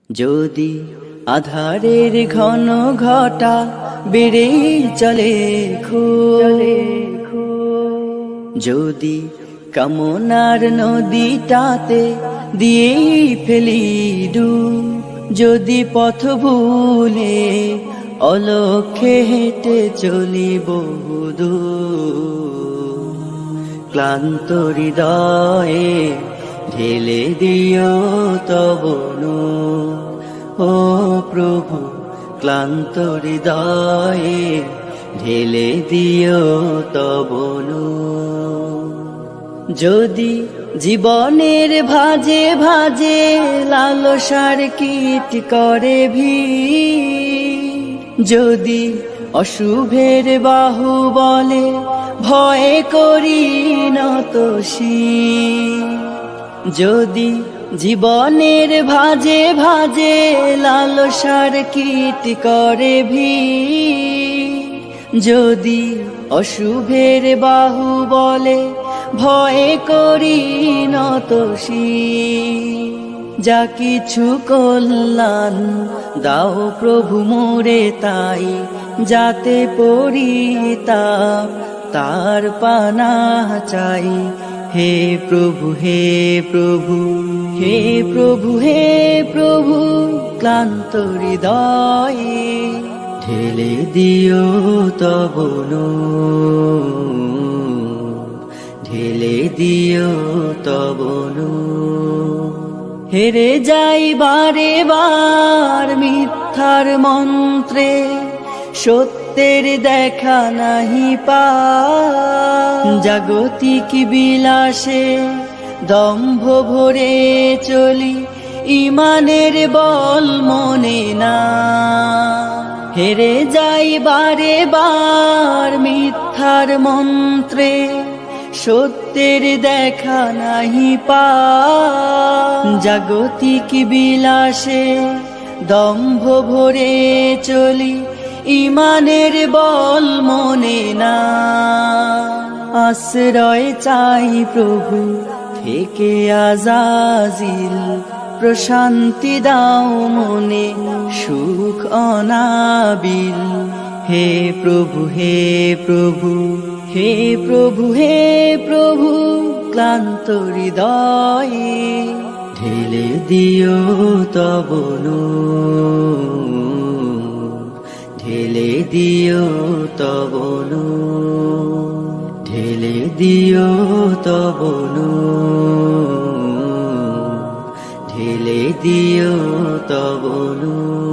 যদি আধারের ঘন ঘটা বেড়ে চলে যদি কামনার নদীটাতে দিয়ে ফেলি ডুব, যদি পথ ভুলে অলক্ষ্যে হেঁটে চলি বহুদূর, ক্লান্ত হৃদয়ে ঢেলে দিও তব নূর। ও প্রভু, ক্লান্ত হৃদয়ে ঢেলে দিও তব নূর। যদি জীবনের ভাজে ভাজে লালসার কীট করে ভিড়, যদি অশুভের বাহু বলে ভয় করি নত শির, যদি জীবনের ভাজে ভাজে লালসার কীট করে ভিড়, যদি অশুভের বাহু বলে ভয় করি নত শির, যা কিছু কল্যাণ দাও প্রভু মোরে তাই, যাতে পরিতাপ তার পানাহ চাই। হে প্রভু, হে প্রভু, হে প্রভু, হে প্রভু, ক্লান্ত হৃদয়ে ঢেলে দিও তব নূর, ঢেলে দিও তব নূর। হেরে যাই বারে বার মিথ্যার মন্ত্রে, সত্যের দেখা নাহি পাই, জাগতিক বিলাসে দম্ভ ভরে চলি, ইমানের বল মনে না। হেরে যাই বারে বার মিথ্যার মন্ত্রে, সত্যের দেখা নাহি পাই, জাগতিক বিলাসে দম্ভ ভরে চলি, ইমানের বল মনে না। আশ্রয় চাই প্রভু থেকে আজাজিল, প্রশান্তি দাও মনে সুখ অনাবিল। হে প্রভু, হে প্রভু, হে প্রভু, হে প্রভু, ক্লান্ত হৃদয়ে ঢেলে দিও তব নূর, ঢেলে দিও তব নূর, ঢেলে দিও তব নূর, ঢেলে দিও তব নূর।